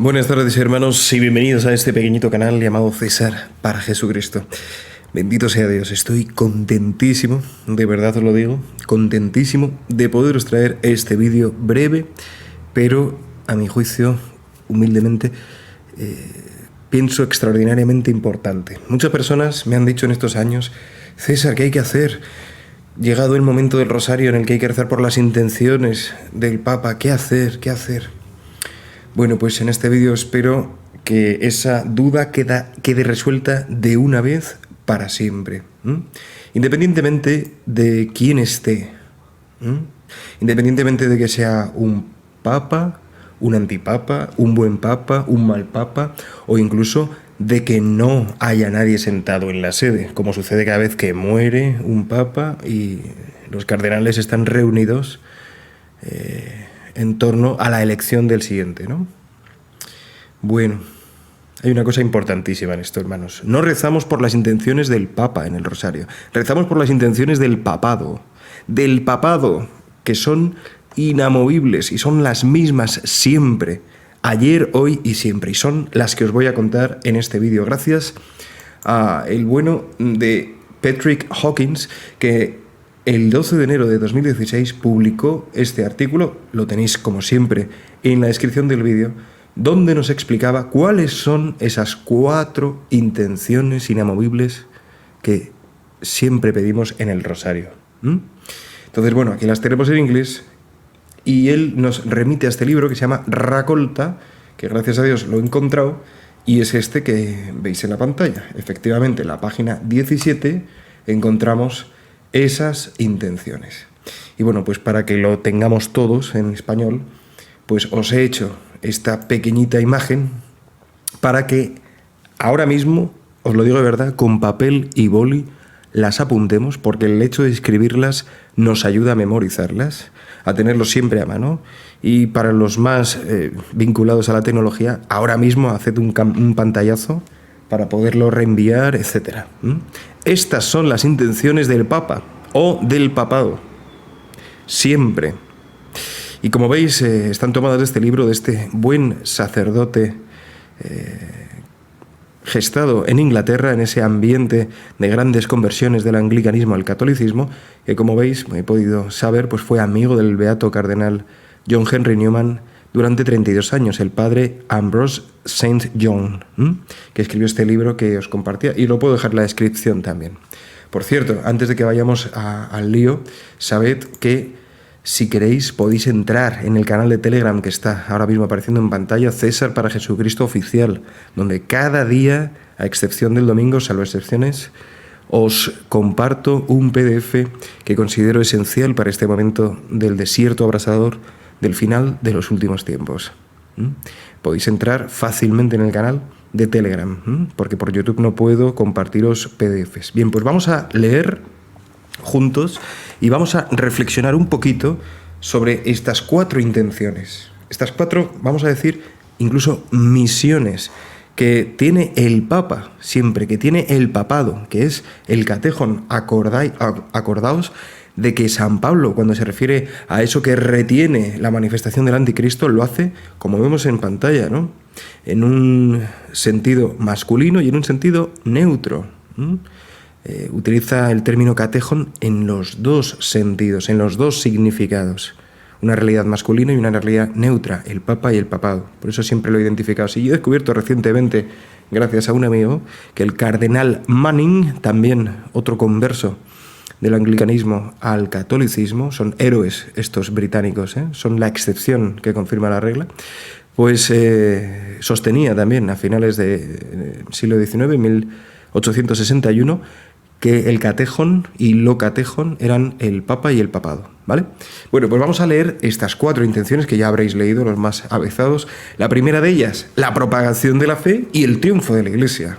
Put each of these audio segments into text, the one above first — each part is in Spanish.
Buenas tardes, hermanos, y bienvenidos a este pequeñito canal llamado César para Jesucristo. Bendito sea Dios, estoy contentísimo, de verdad os lo digo, contentísimo de poderos traer este vídeo breve, pero a mi juicio, humildemente, pienso extraordinariamente importante. Muchas personas me han dicho en estos años: César, ¿qué hay que hacer? Llegado el momento del rosario en el que hay que rezar por las intenciones del Papa, ¿qué hacer? ¿Qué hacer? Bueno, pues en este vídeo espero que esa duda quede resuelta de una vez para siempre. Independientemente de quién esté, independientemente de que sea un papa, un antipapa, un buen papa, un mal papa, o incluso de que no haya nadie sentado en la sede, como sucede cada vez que muere un papa y los cardenales están reunidos en torno a la elección del siguiente, ¿no? Bueno, hay una cosa importantísima en esto, hermanos. No rezamos por las intenciones del Papa en el rosario. Rezamos por las intenciones del papado, que son inamovibles y son las mismas siempre, ayer, hoy y siempre. Y son las que os voy a contar en este vídeo, gracias a el bueno de Patrick Hawkins, que el 12 de enero de 2016 publicó este artículo, lo tenéis como siempre en la descripción del vídeo, donde nos explicaba cuáles son esas 4 intenciones inamovibles que siempre pedimos en el rosario. Entonces, bueno, aquí las tenemos en inglés y él nos remite a este libro que se llama Raccolta, que gracias a Dios lo he encontrado, y es este que veis en la pantalla. Efectivamente, en la página 17 encontramos esas intenciones. Y bueno, pues para que lo tengamos todos en español, pues os he hecho esta pequeñita imagen para que ahora mismo, os lo digo de verdad, con papel y boli las apuntemos, porque el hecho de escribirlas nos ayuda a memorizarlas, a tenerlos siempre a mano. Y para los más vinculados a la tecnología, ahora mismo haced un pantallazo para poderlo reenviar, etc. Estas son las intenciones del Papa o del papado, siempre. Y como veis, están tomadas de este libro, de este buen sacerdote gestado en Inglaterra, en ese ambiente de grandes conversiones del anglicanismo al catolicismo, que como veis, he podido saber, pues fue amigo del beato cardenal John Henry Newman durante 32 años, el padre Ambrose St. John, que escribió este libro que os compartía, y lo puedo dejar en la descripción también. Por cierto, antes de que vayamos al lío, sabed que si queréis podéis entrar en el canal de Telegram que está ahora mismo apareciendo en pantalla, César para Jesucristo Oficial, donde cada día, a excepción del domingo, salvo excepciones, os comparto un PDF que considero esencial para este momento del desierto abrasador del final de los últimos tiempos. Podéis entrar fácilmente en el canal de Telegram, porque por YouTube no puedo compartiros PDFs. Bien, pues vamos a leer juntos y vamos a reflexionar un poquito sobre estas 4 intenciones. Estas 4, vamos a decir, incluso misiones que tiene el Papa siempre, que tiene el papado, que es el catejón. Acordaos de que San Pablo, cuando se refiere a eso que retiene la manifestación del anticristo, lo hace, como vemos en pantalla, ¿no?, en un sentido masculino y en un sentido neutro. Utiliza el término catejón en los 2 sentidos, en los 2 significados. Una realidad masculina y una realidad neutra, el Papa y el papado. Por eso siempre lo he identificado así. Y he descubierto recientemente, gracias a un amigo, que el cardenal Manning, también otro converso del anglicanismo al catolicismo, son héroes estos británicos, son la excepción que confirma la regla, pues sostenía también a finales del siglo XIX, 1861, que el catejón y lo catejón eran el Papa y el papado, ¿vale? Bueno, pues vamos a leer estas 4 intenciones que ya habréis leído los más avezados. La primera de ellas, la propagación de la fe y el triunfo de la Iglesia.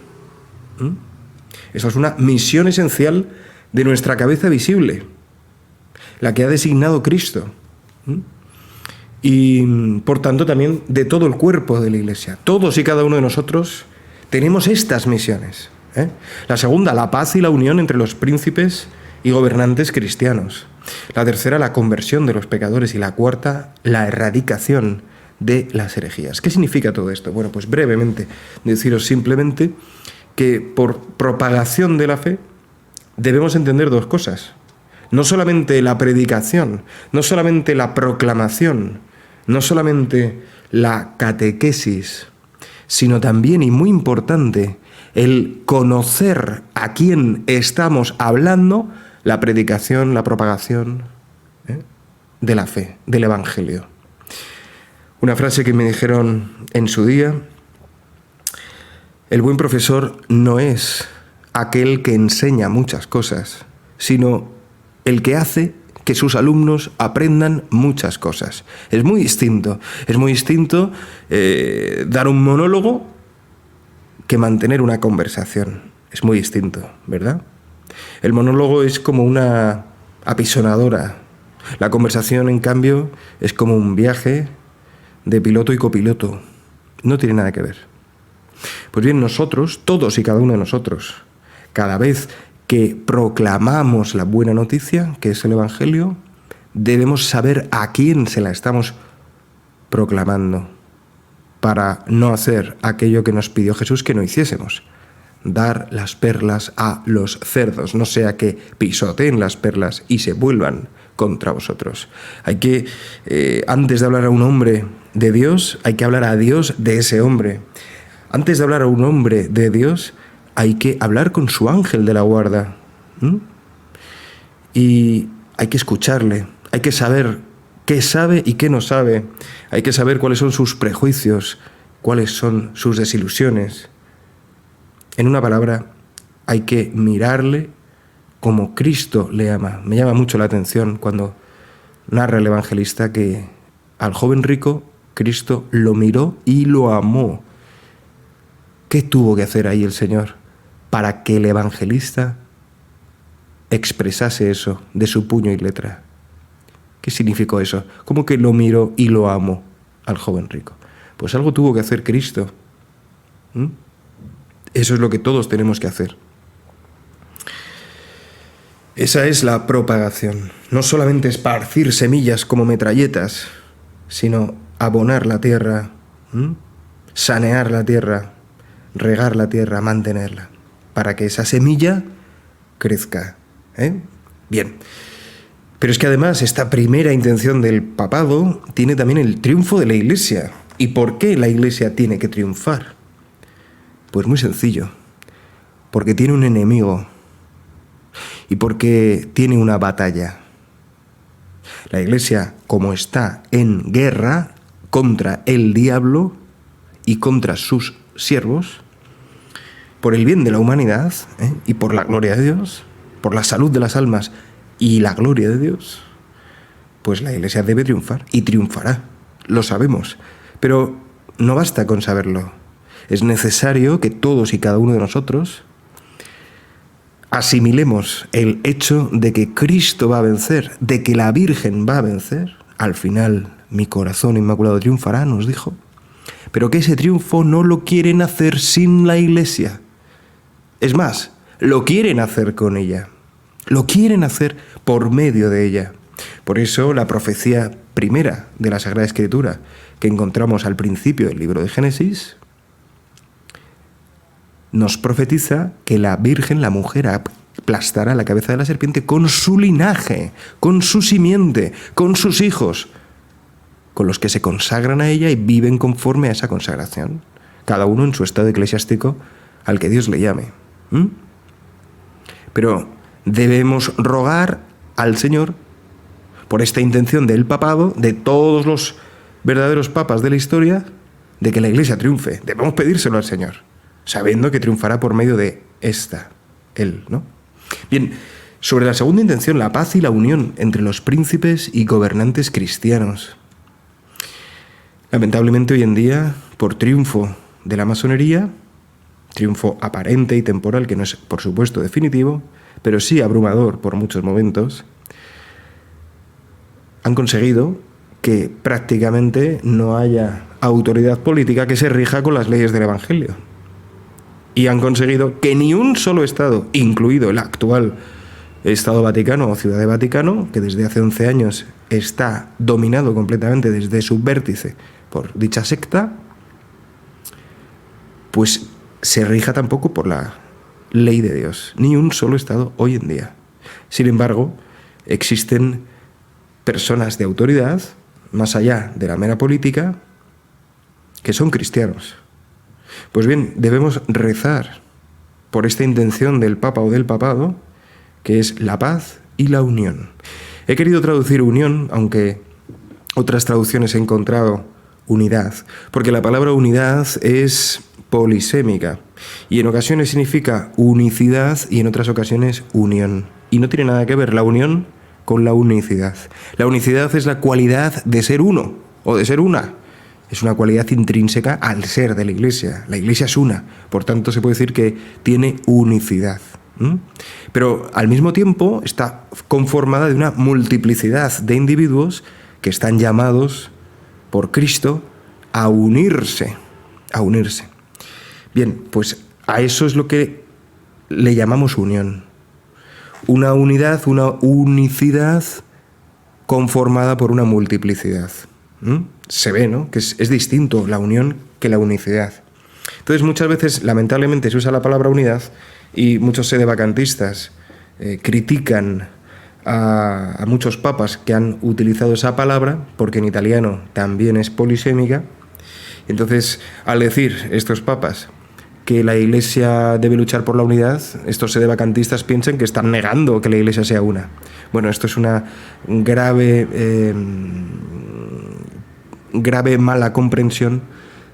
Esa es una misión esencial de nuestra cabeza visible, la que ha designado Cristo. Y por tanto también de todo el cuerpo de la Iglesia. Todos y cada uno de nosotros tenemos estas misiones. La segunda, la paz y la unión entre los príncipes y gobernantes cristianos. La tercera, la conversión de los pecadores. Y la cuarta, la erradicación de las herejías. ¿Qué significa todo esto? Bueno, pues brevemente deciros simplemente que por propagación de la fe debemos entender dos cosas. No solamente la predicación, no solamente la proclamación, no solamente la catequesis, sino también, y muy importante, el conocer a quién estamos hablando, la predicación, la propagación de la fe, del Evangelio. Una frase que me dijeron en su día: el buen profesor no es aquel que enseña muchas cosas, sino el que hace que sus alumnos aprendan muchas cosas. Es muy distinto dar un monólogo que mantener una conversación. Es muy distinto, ¿verdad? El monólogo es como una apisonadora. La conversación, en cambio, es como un viaje de piloto y copiloto. No tiene nada que ver. Pues bien, nosotros, todos y cada uno de nosotros, cada vez que proclamamos la buena noticia, que es el Evangelio, debemos saber a quién se la estamos proclamando, para no hacer aquello que nos pidió Jesús que no hiciésemos: dar las perlas a los cerdos, no sea que pisoteen las perlas y se vuelvan contra vosotros. Hay que, antes de hablar a un hombre de Dios, hay que hablar a Dios de ese hombre. Antes de hablar a un hombre de Dios, hay que hablar con su ángel de la guarda. Y hay que escucharle, hay que saber qué sabe y qué no sabe. Hay que saber cuáles son sus prejuicios, cuáles son sus desilusiones. En una palabra, hay que mirarle como Cristo le ama. Me llama mucho la atención cuando narra el evangelista que al joven rico Cristo lo miró y lo amó. ¿Qué tuvo que hacer ahí el Señor para que el evangelista expresase eso de su puño y letra? ¿Qué significó eso? ¿Cómo que lo miró y lo amó al joven rico? Pues algo tuvo que hacer Cristo. Eso es lo que todos tenemos que hacer. Esa es la propagación. No solamente esparcir semillas como metralletas, sino abonar la tierra, sanear la tierra, regar la tierra, mantenerla, para que esa semilla crezca. Bien. Pero es que además esta primera intención del papado tiene también el triunfo de la Iglesia. ¿Y por qué la Iglesia tiene que triunfar? Pues muy sencillo. Porque tiene un enemigo y porque tiene una batalla. La Iglesia, como está en guerra contra el diablo y contra sus siervos, por el bien de la humanidad y por la gloria de Dios, por la salud de las almas y la gloria de Dios, pues la Iglesia debe triunfar y triunfará, lo sabemos. Pero no basta con saberlo. Es necesario que todos y cada uno de nosotros asimilemos el hecho de que Cristo va a vencer, de que la Virgen va a vencer. Al final, mi corazón inmaculado triunfará, nos dijo. Pero que ese triunfo no lo quieren hacer sin la Iglesia. Es más, lo quieren hacer con ella. Lo quieren hacer por medio de ella. Por eso la profecía primera de la Sagrada Escritura que encontramos al principio del libro de Génesis nos profetiza que la Virgen, la mujer, aplastará la cabeza de la serpiente con su linaje, con su simiente, con sus hijos, con los que se consagran a ella y viven conforme a esa consagración, cada uno en su estado eclesiástico al que Dios le llame. Pero debemos rogar al Señor por esta intención del papado, de todos los verdaderos papas de la historia, de que la Iglesia triunfe. Debemos pedírselo al Señor, sabiendo que triunfará por medio de él, ¿no? Bien, sobre la segunda intención, la paz y la unión entre los príncipes y gobernantes cristianos. Lamentablemente hoy en día, por triunfo de la masonería, triunfo aparente y temporal, que no es por supuesto definitivo, pero sí abrumador por muchos momentos, han conseguido que prácticamente no haya autoridad política que se rija con las leyes del Evangelio. Y han conseguido que ni un solo Estado, incluido el actual Estado Vaticano o Ciudad de Vaticano, que desde hace 11 años está dominado completamente desde su vértice por dicha secta, pues se rija tampoco por la ley de Dios, ni un solo Estado hoy en día. Sin embargo, existen personas de autoridad, más allá de la mera política, que son cristianos. Pues bien, debemos rezar por esta intención del Papa o del Papado, que es la paz y la unión. He querido traducir unión, aunque otras traducciones he encontrado unidad, porque la palabra unidad es polisémica y en ocasiones significa unicidad y en otras ocasiones unión. Y no tiene nada que ver la unión con la unicidad. La unicidad es la cualidad de ser uno o de ser una. Es una cualidad intrínseca al ser de la Iglesia. La Iglesia es una, por tanto se puede decir que tiene unicidad. Pero al mismo tiempo está conformada de una multiplicidad de individuos que están llamados por Cristo a unirse. A unirse. Bien, pues a eso es lo que le llamamos unión. Una unidad, una unicidad conformada por una multiplicidad. Se ve, ¿no?, que es distinto la unión que la unicidad. Entonces muchas veces, lamentablemente, se usa la palabra unidad y muchos sedevacantistas critican a muchos papas que han utilizado esa palabra, porque en italiano también es polisémica. Entonces, al decir estos papas que la Iglesia debe luchar por la unidad, estos sedevacantistas piensan que están negando que la Iglesia sea una. Bueno, esto es una grave mala comprensión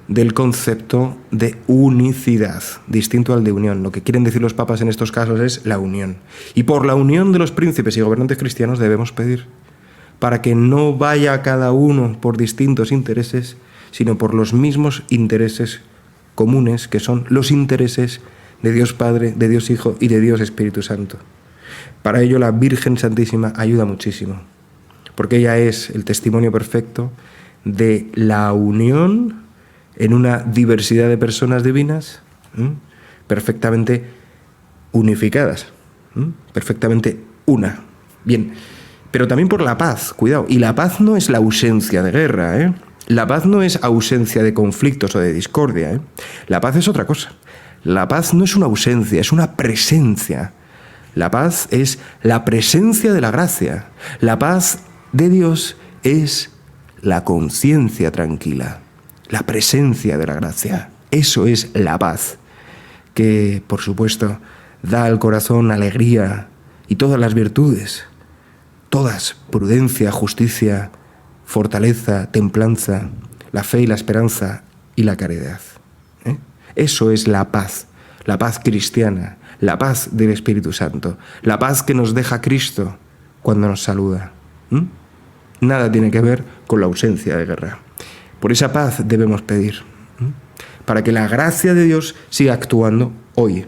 del concepto de unicidad, distinto al de unión. Lo que quieren decir los papas en estos casos es la unión. Y por la unión de los príncipes y gobernantes cristianos debemos pedir, para que no vaya cada uno por distintos intereses, sino por los mismos intereses comunes, que son los intereses de Dios Padre, de Dios Hijo y de Dios Espíritu Santo. Para ello la Virgen Santísima ayuda muchísimo, porque ella es el testimonio perfecto de la unión en una diversidad de personas divinas, perfectamente unificadas, perfectamente una. Bien, pero también por la paz, cuidado. Y la paz no es la ausencia de guerra, ¿eh? La paz no es ausencia de conflictos o de discordia, ¿eh? La paz es otra cosa. La paz no es una ausencia, es una presencia. La paz es la presencia de la gracia. La paz de Dios es la conciencia tranquila, la presencia de la gracia. Eso es la paz, que, por supuesto, da al corazón alegría y todas las virtudes, todas, prudencia, justicia, fortaleza, templanza, la fe y la esperanza y la caridad. Eso es la paz cristiana, la paz del Espíritu Santo, la paz que nos deja Cristo cuando nos saluda. Nada tiene que ver con la ausencia de guerra. Por esa paz debemos pedir, para que la gracia de Dios siga actuando hoy.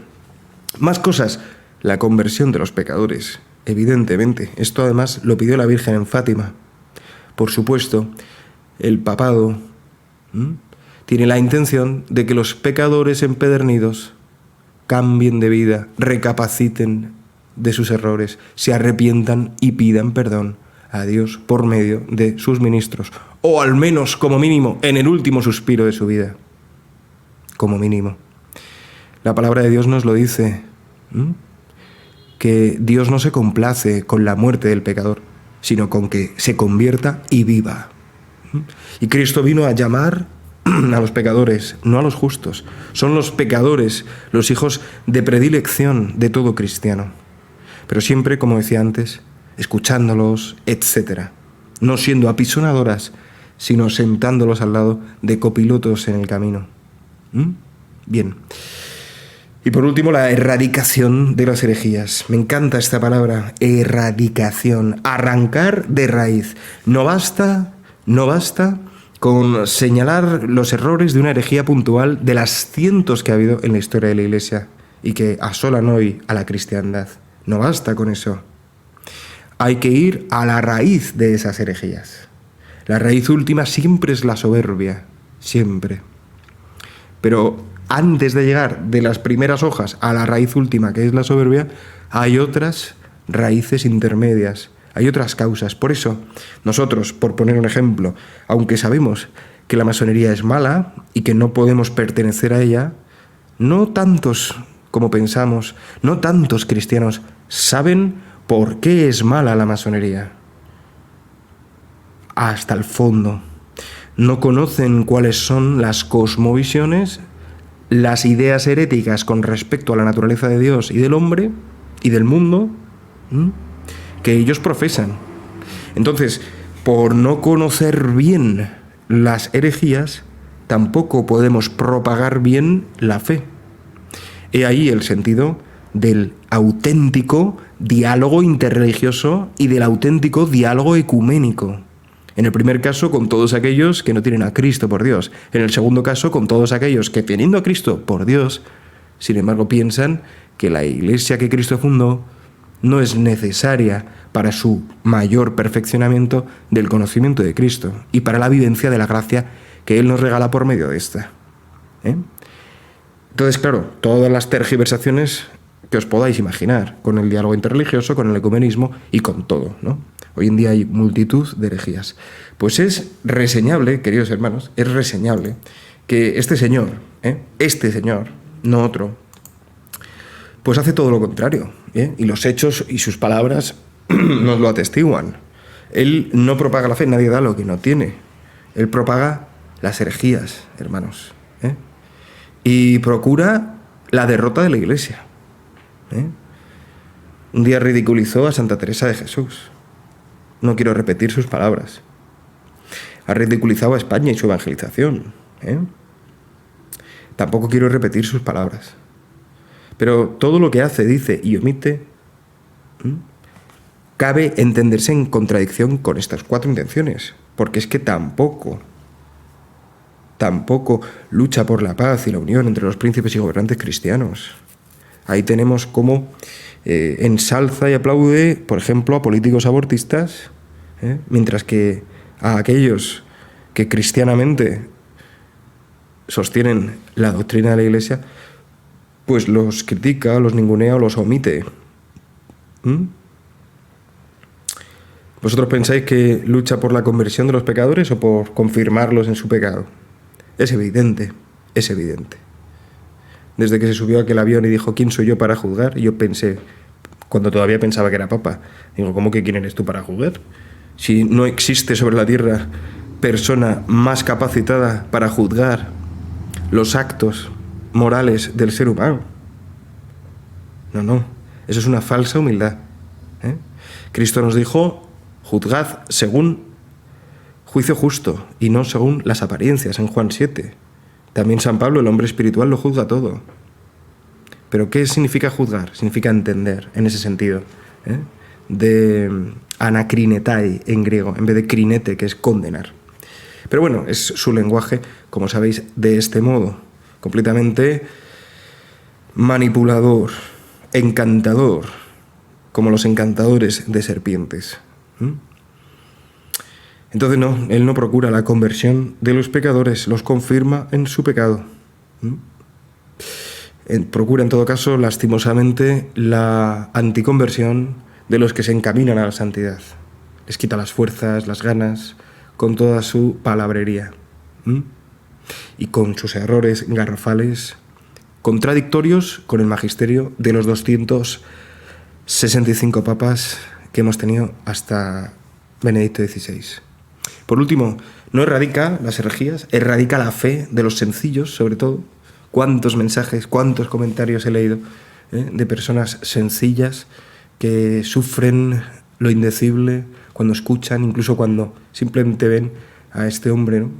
Más cosas, la conversión de los pecadores, evidentemente. Esto además lo pidió la Virgen en Fátima. Por supuesto, el papado tiene la intención de que los pecadores empedernidos cambien de vida, recapaciten de sus errores, se arrepientan y pidan perdón a Dios por medio de sus ministros, o al menos, como mínimo, en el último suspiro de su vida. Como mínimo. La palabra de Dios nos lo dice, que Dios no se complace con la muerte del pecador, sino con que se convierta y viva. Y Cristo vino a llamar a los pecadores, no a los justos. Son los pecadores, los hijos de predilección de todo cristiano. Pero siempre, como decía antes, escuchándolos, etc. No siendo apisonadoras, sino sentándolos al lado de copilotos en el camino. Bien. Y por último, la erradicación de las herejías. Me encanta esta palabra, erradicación, arrancar de raíz. No basta con señalar los errores de una herejía puntual de las cientos que ha habido en la historia de la Iglesia y que asolan hoy a la cristiandad. No basta con eso. Hay que ir a la raíz de esas herejías. La raíz última siempre es la soberbia, siempre. Pero antes de llegar de las primeras hojas a la raíz última, que es la soberbia, hay otras raíces intermedias, hay otras causas. Por eso, nosotros, por poner un ejemplo, aunque sabemos que la masonería es mala y que no podemos pertenecer a ella, no tantos como pensamos, no tantos cristianos saben por qué es mala la masonería. Hasta el fondo. No conocen cuáles son las cosmovisiones, las ideas heréticas con respecto a la naturaleza de Dios y del hombre y del mundo que ellos profesan. Entonces, por no conocer bien las herejías, tampoco podemos propagar bien la fe. He ahí el sentido del auténtico diálogo interreligioso y del auténtico diálogo ecuménico. En el primer caso, con todos aquellos que no tienen a Cristo por Dios. En el segundo caso, con todos aquellos que, teniendo a Cristo por Dios, sin embargo, piensan que la iglesia que Cristo fundó no es necesaria para su mayor perfeccionamiento del conocimiento de Cristo y para la vivencia de la gracia que Él nos regala por medio de esta. Entonces, claro, todas las tergiversaciones que os podáis imaginar, con el diálogo interreligioso, con el ecumenismo y con todo, ¿no? Hoy en día hay multitud de herejías. Pues es reseñable, queridos hermanos, es reseñable que este señor, no otro, pues hace todo lo contrario, y los hechos y sus palabras nos lo atestiguan. Él no propaga la fe, nadie da lo que no tiene. Él propaga las herejías, hermanos, y procura la derrota de la Iglesia. Un día ridiculizó a Santa Teresa de Jesús. No quiero repetir sus palabras. Ha ridiculizado a España y su evangelización. Tampoco quiero repetir sus palabras. Pero todo lo que hace, dice y omite, cabe entenderse en contradicción con estas cuatro intenciones. Porque es que tampoco lucha por la paz y la unión entre los príncipes y gobernantes cristianos. Ahí tenemos cómo ensalza y aplaude, por ejemplo, a políticos abortistas, mientras que a aquellos que cristianamente sostienen la doctrina de la Iglesia, pues los critica, los ningunea o los omite. ¿Vosotros pensáis que lucha por la conversión de los pecadores o por confirmarlos en su pecado? Es evidente, es evidente. Desde que se subió a aquel avión y dijo, ¿quién soy yo para juzgar? Y yo pensé, cuando todavía pensaba que era papa, digo, ¿cómo que quién eres tú para juzgar? Si no existe sobre la tierra persona más capacitada para juzgar los actos morales del ser humano. No, eso es una falsa humildad. Cristo nos dijo, juzgad según juicio justo y no según las apariencias, en Juan 7. También San Pablo, el hombre espiritual, lo juzga todo. Pero ¿qué significa juzgar? Significa entender, en ese sentido, de anakrinetai en griego, en vez de krinete, que es condenar. Pero bueno, es su lenguaje, como sabéis, de este modo, completamente manipulador, encantador, como los encantadores de serpientes. Entonces no, él no procura la conversión de los pecadores, los confirma en su pecado. Procura en todo caso, lastimosamente, la anticonversión de los que se encaminan a la santidad. Les quita las fuerzas, las ganas, con toda su palabrería. Y con sus errores garrafales, contradictorios con el magisterio de los 265 papas que hemos tenido hasta Benedicto XVI. Por último, no erradica las herejías, erradica la fe de los sencillos, sobre todo. Cuántos mensajes, cuántos comentarios he leído de personas sencillas que sufren lo indecible cuando escuchan, incluso cuando simplemente ven a este hombre, ¿no?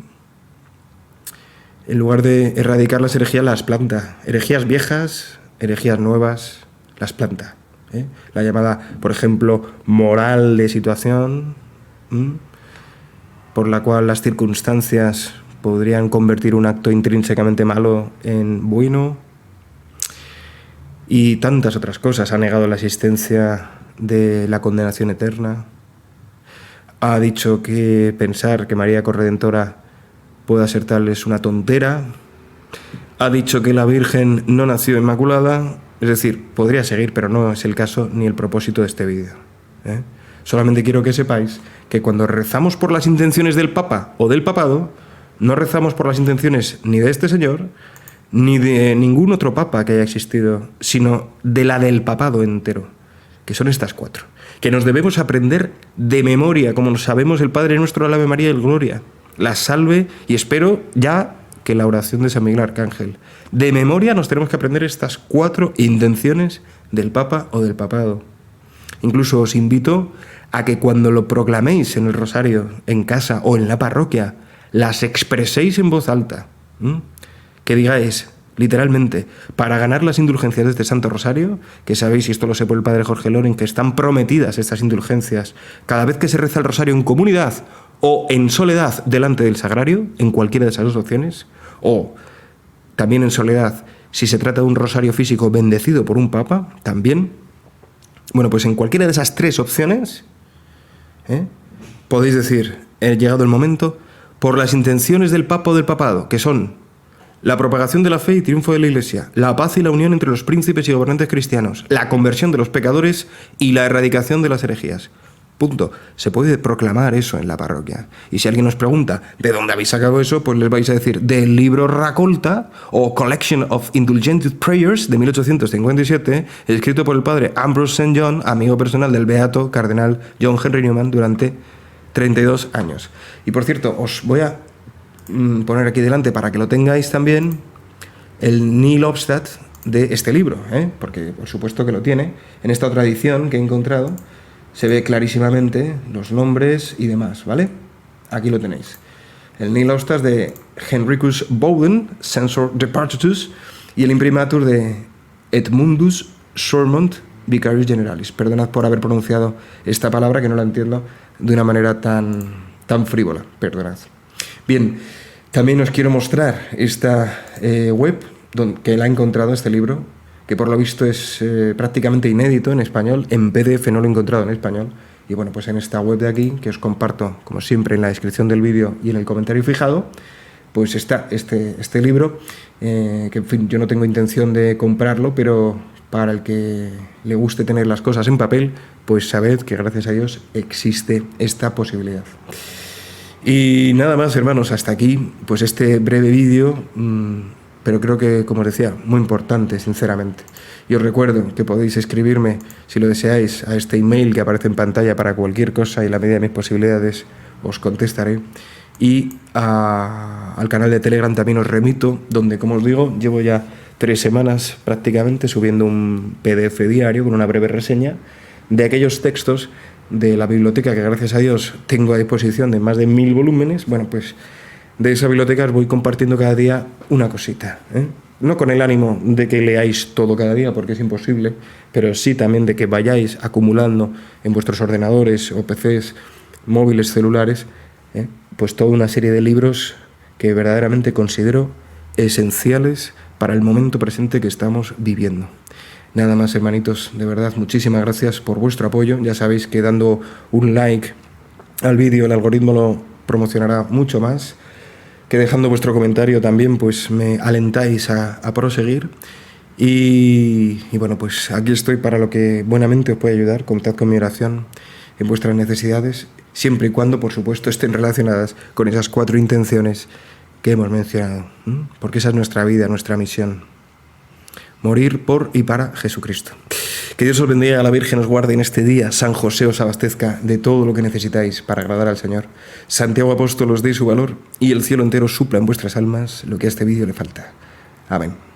En lugar de erradicar las herejías, las planta. Herejías viejas, herejías nuevas, las planta. La llamada, por ejemplo, moral de situación, por la cual las circunstancias podrían convertir un acto intrínsecamente malo en bueno, y tantas otras cosas. Ha negado la existencia de la condenación eterna. Ha dicho que pensar que María Corredentora pueda ser tal es una tontera. Ha dicho que la Virgen no nació inmaculada. Es decir, podría seguir, pero no es el caso ni el propósito de este vídeo. Solamente quiero que sepáis que cuando rezamos por las intenciones del Papa o del Papado, no rezamos por las intenciones ni de este señor, ni de ningún otro papa que haya existido, sino de la del papado entero, que son estas 4, que nos debemos aprender de memoria, como sabemos el Padre Nuestro, el Ave María y el Gloria, la Salve, y espero ya que la oración de San Miguel Arcángel. De memoria nos tenemos que aprender estas 4 intenciones del Papa o del papado. Incluso os invito a que cuando lo proclaméis en el rosario, en casa o en la parroquia, las expreséis en voz alta. Que digáis, literalmente, para ganar las indulgencias de este Santo Rosario, que sabéis, y esto lo sé por el Padre Jorge Loren, que están prometidas estas indulgencias cada vez que se reza el rosario en comunidad o en soledad delante del sagrario, en cualquiera de esas 2 opciones, o también en soledad si se trata de un rosario físico bendecido por un papa, también. Bueno, pues en cualquiera de esas 3 opciones, podéis decir, he llegado el momento, por las intenciones del papa o del papado, que son la propagación de la fe y triunfo de la Iglesia, la paz y la unión entre los príncipes y gobernantes cristianos, la conversión de los pecadores y la erradicación de las herejías. Punto. Se puede proclamar eso en la parroquia. Y si alguien nos pregunta ¿de dónde habéis sacado eso? Pues les vais a decir del libro Raccolta o Collection of Indulgent Prayers de 1857, escrito por el padre Ambrose St. John, amigo personal del beato cardenal John Henry Newman, durante 32 años. Y por cierto, os voy a poner aquí delante para que lo tengáis también el Nihil Obstat de este libro, porque por supuesto que lo tiene. En esta otra edición que he encontrado se ve clarísimamente los nombres y demás, ¿vale? Aquí lo tenéis. El Nihil Obstat de Henricus Bowden, Censor de Partitus, y el imprimatur de Edmundus Sormont, Vicarius Generalis. Perdonad por haber pronunciado esta palabra, que no la entiendo de una manera tan frívola. Perdonad. Bien, también os quiero mostrar esta web que la he encontrado, este libro, que por lo visto es prácticamente inédito en español. En PDF no lo he encontrado en español. Y bueno, pues en esta web de aquí, que os comparto, como siempre, en la descripción del vídeo y en el comentario fijado, pues está este libro, que en fin, yo no tengo intención de comprarlo, pero para el que le guste tener las cosas en papel, pues sabed que gracias a Dios existe esta posibilidad. Y nada más, hermanos, hasta aquí pues este breve vídeo, pero creo que, como os decía, muy importante, sinceramente. Y os recuerdo que podéis escribirme, si lo deseáis, a este email que aparece en pantalla para cualquier cosa, y en la medida de mis posibilidades os contestaré. Y al canal de Telegram también os remito, donde, como os digo, llevo ya 3 semanas prácticamente subiendo un PDF diario con una breve reseña de aquellos textos de la biblioteca que, gracias a Dios, tengo a disposición, de más de 1000 volúmenes. Bueno, pues de esa biblioteca os voy compartiendo cada día una cosita, No con el ánimo de que leáis todo cada día, porque es imposible, pero sí también de que vayáis acumulando en vuestros ordenadores o PCs, móviles, celulares, pues toda una serie de libros que verdaderamente considero esenciales para el momento presente que estamos viviendo. Nada más, hermanitos, de verdad, muchísimas gracias por vuestro apoyo. Ya sabéis que dando un like al vídeo el algoritmo lo promocionará mucho más, que dejando vuestro comentario también pues me alentáis a proseguir. Y bueno, pues aquí estoy para lo que buenamente os pueda ayudar. Contad con mi oración en vuestras necesidades, siempre y cuando, por supuesto, estén relacionadas con esas 4 intenciones que hemos mencionado, porque esa es nuestra vida, nuestra misión: morir por y para Jesucristo. Que Dios os bendiga, la Virgen os guarde en este día, San José os abastezca de todo lo que necesitáis para agradar al Señor, Santiago Apóstol os dé su valor y el cielo entero supla en vuestras almas lo que a este vídeo le falta. Amén.